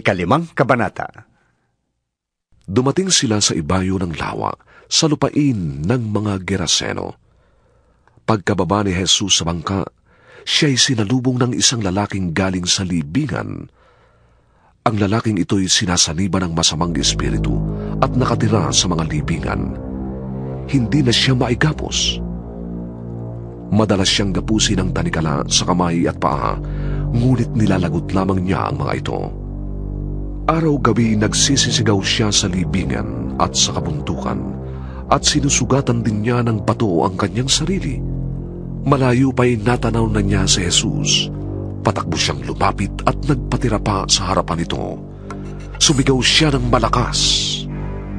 5 kabanata. Dumating sila sa ibayo ng lawa, sa lupain ng mga Geraseno. Pagkababa ni Jesus sa bangka, siya'y sinalubong ng isang lalaking galing sa libingan. Ang lalaking ito'y sinasaniba ng masamang espiritu at nakatira sa mga libingan. Hindi na siya maigapos. Madalas siyang gapusin ng tanikala sa kamay at paa, ngunit nilalagot lamang niya ang mga ito. Araw-gabi nagsisisigaw siya sa libingan at sa kabuntukan, at sinusugatan din niya ng bato ang kanyang sarili. Malayo pa'y natanaw na niya si Jesus. Patakbo siyang lumapit at nagpatira pa sa harapan nito. Sumigaw siya ng malakas,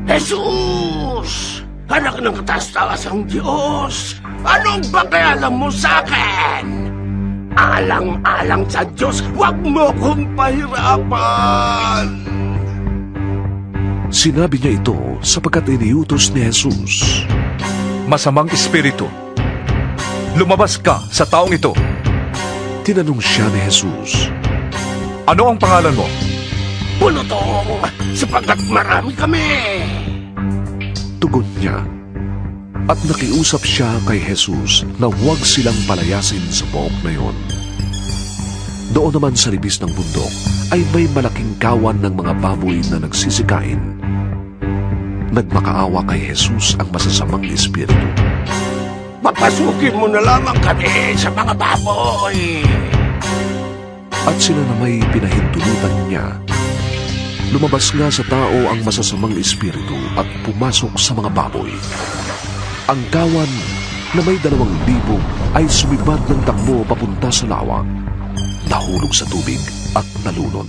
Jesus! Anak ng kataas-taasang Diyos! Anong pakialam mo sa akin? Alang-alang sa Diyos, huwag mo kong pahirapan! Sinabi niya ito sapagkat iniutos ni Jesus. Masamang espiritu, lumabas ka sa taong ito. Tinanong siya ni Jesus, Ano ang pangalan mo? Pulutong, sapagkat marami kami! Tugon niya, at nakiusap siya kay Jesus na huwag silang palayasin sa pook na yon. Doon naman sa libis ng bundok ay may malaking kawan ng mga baboy na nagsisikain. Nagmakaawa kay Jesus ang masasamang espiritu. Papasukin mo na lamang kami sa mga baboy! At sila na may pinahintulutan niya. Lumabas nga sa tao ang masasamang espiritu at pumasok sa mga baboy. Ang kawan na may 2,000 ay sumibad ng takbo papunta sa lawa, nahulog sa tubig at nalunod.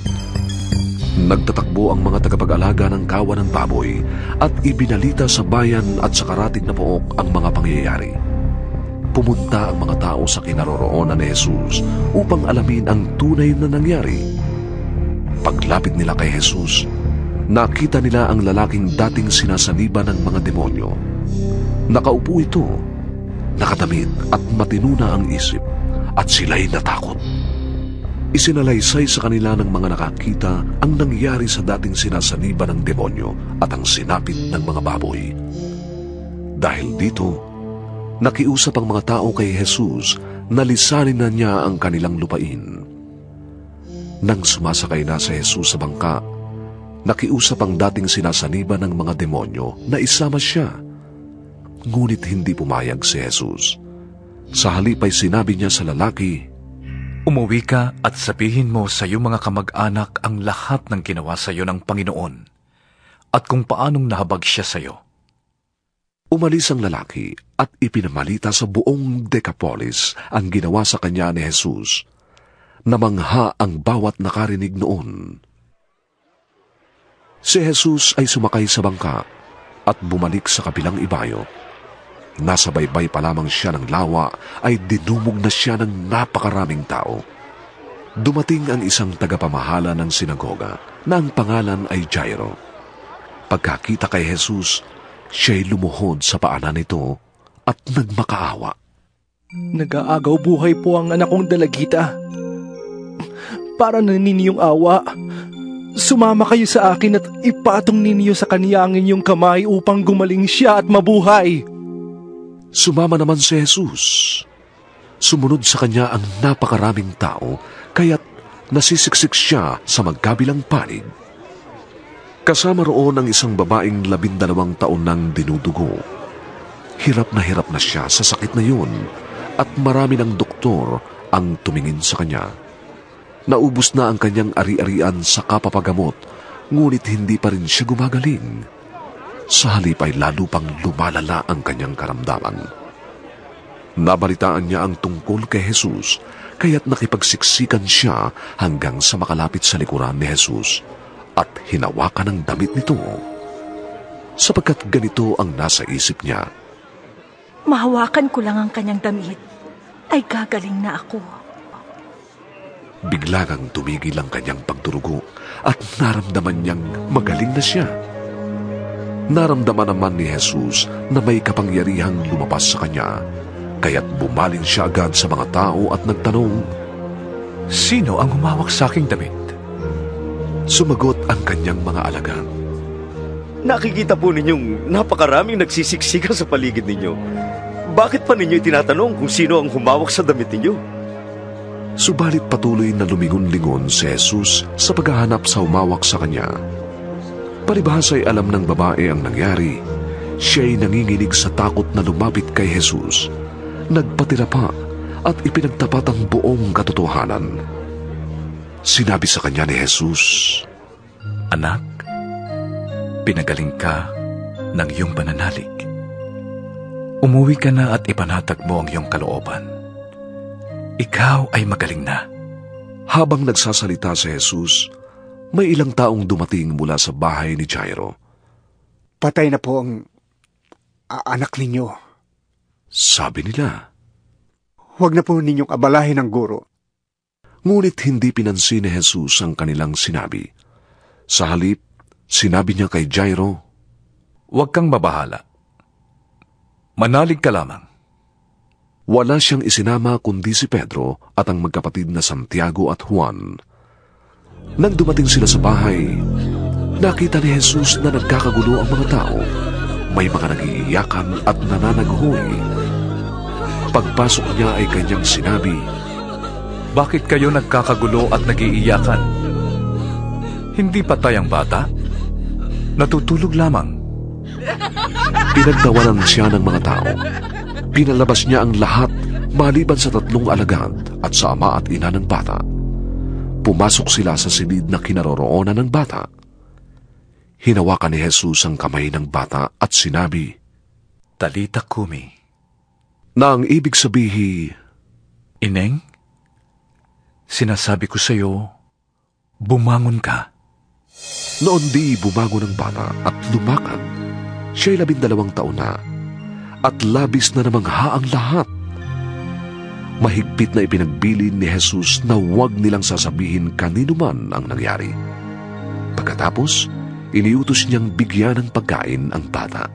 Nagtatakbo ang mga tagapag-alaga ng kawan ng baboy at ibinalita sa bayan at sa karatig na pook ang mga pangyayari. Pumunta ang mga tao sa kinaroroonan ni Jesus upang alamin ang tunay na nangyari. Paglapit nila kay Jesus, nakita nila ang lalaking dating sinasaniba ng mga demonyo. Nakaupo ito, nakadamit at matinuna ang isip, at sila'y natakot. Isinalaysay sa kanila ng mga nakakita ang nangyari sa dating sinasaniba ng demonyo at ang sinapit ng mga baboy. Dahil dito, nakiusap ang mga tao kay Jesus na lisanin na niya ang kanilang lupain. Nang sumasakay na si Jesus sa bangka, nakiusap ang dating sinasaniba ng mga demonyo na isama siya. Ngunit hindi pumayag si Jesus. Sa halip ay sinabi niya sa lalaki, Umuwi ka at sabihin mo sa iyong mga kamag-anak ang lahat ng ginawa sa iyo ng Panginoon at kung paanong nahabag siya sa iyo. Umalis ang lalaki at ipinamalita sa buong Decapolis ang ginawa sa kanya ni Jesus. Namangha ang bawat nakarinig noon. Si Jesus ay sumakay sa bangka at bumalik sa kabilang ibayo. Nasa baybay pa lamang siya ng lawa ay dinumog na siya ng napakaraming tao. Dumating ang isang tagapamahala ng sinagoga na ang pangalan ay Jairo. Pagkakita kay Jesus, siya'y lumuhod sa paanan nito at nagmakaawa. Nag-aagaw buhay po ang anak kong dalagita. Para na ninyong awa, sumama kayo sa akin at ipatong ninyo sa kaniya ang inyong kamay upang gumaling siya at mabuhay. Sumama naman si Jesus. Sumunod sa kanya ang napakaraming tao, kaya't nasisiksik siya sa magkabilang panig. Kasama roon ang isang babaeng 12 taon nang dinudugo. Hirap na siya sa sakit na yun, at marami ng doktor ang tumingin sa kanya. Naubos na ang kanyang ari-arian sa kapapagamot, ngunit hindi pa rin siya gumagaling. Sa halip ay lalo pang lumalala ang kanyang karamdaman. Nabalitaan niya ang tungkol kay Jesus, kaya't nakipagsiksikan siya hanggang sa makalapit sa likuran ni Jesus at hinawakan ang damit nito. Sapagkat ganito ang nasa isip niya. Mahawakan ko lang ang kanyang damit, ay gagaling na ako. Bigla kang tumigil ang kanyang pagdurugo at naramdaman niyang magaling na siya. Naramdaman naman ni Jesus na may kapangyarihang lumabas sa kanya, kaya't bumaling siya agad sa mga tao at nagtanong, Sino ang humawak sa aking damit? Sumagot ang kanyang mga alagad. Nakikita po ninyong napakaraming nagsisiksika sa paligid ninyo. Bakit pa ninyo tinatanong kung sino ang humawak sa damit ninyo? Subalit patuloy na lumingon-lingon si Jesus sa paghahanap sa humawak sa kanya. Palibhas ay alam ng babae ang nangyari. Siya'y nanginginig sa takot na lumapit kay Jesus. Nagpatira pa at ipinagtapat ang buong katotohanan. Sinabi sa kanya ni Jesus, Anak, pinagaling ka ng iyong pananalig. Umuwi ka na at ipanatag mo ang iyong kalooban. Ikaw ay magaling na. Habang nagsasalita si Jesus, may ilang taong dumating mula sa bahay ni Jairo. Patay na po ang anak ninyo. Sabi nila. Huwag na po ninyong abalahin ang guro. Ngunit hindi pinansin ni Jesus ang kanilang sinabi. Sa halip, sinabi niya kay Jairo, Huwag kang mabahala. Manalig ka lamang. Wala siyang isinama kundi si Pedro at ang magkapatid na Santiago at Juan. Nang dumating sila sa bahay, nakita ni Jesus na nagkakagulo ang mga tao. May mga nagiiyakan at nananaghoy. Pagpasok niya ay kanyang sinabi, Bakit kayo nagkakagulo at nagiiyakan? Hindi patay ang bata? Natutulog lamang. Pinagtawanan siya ng mga tao. Pinalabas niya ang lahat maliban sa 3 alagad at sa ama at ina ng bata. Pumasok sila sa silid na kinaroroonan ng bata. Hinawakan ni Jesus ang kamay ng bata at sinabi, Talita kumi. Na ang ibig sabihin, Ineng, sinasabi ko sa iyo, bumangon ka. Noon di bumangon ang bata at lumakad. Siya'y 12 taon na at labis na namangha ang lahat. Mahigpit na ipinagbilin ni Jesus na huwag nilang sasabihin kanino man ang nangyari. Pagkatapos, iniutos niyang bigyan ng pagkain ang bata.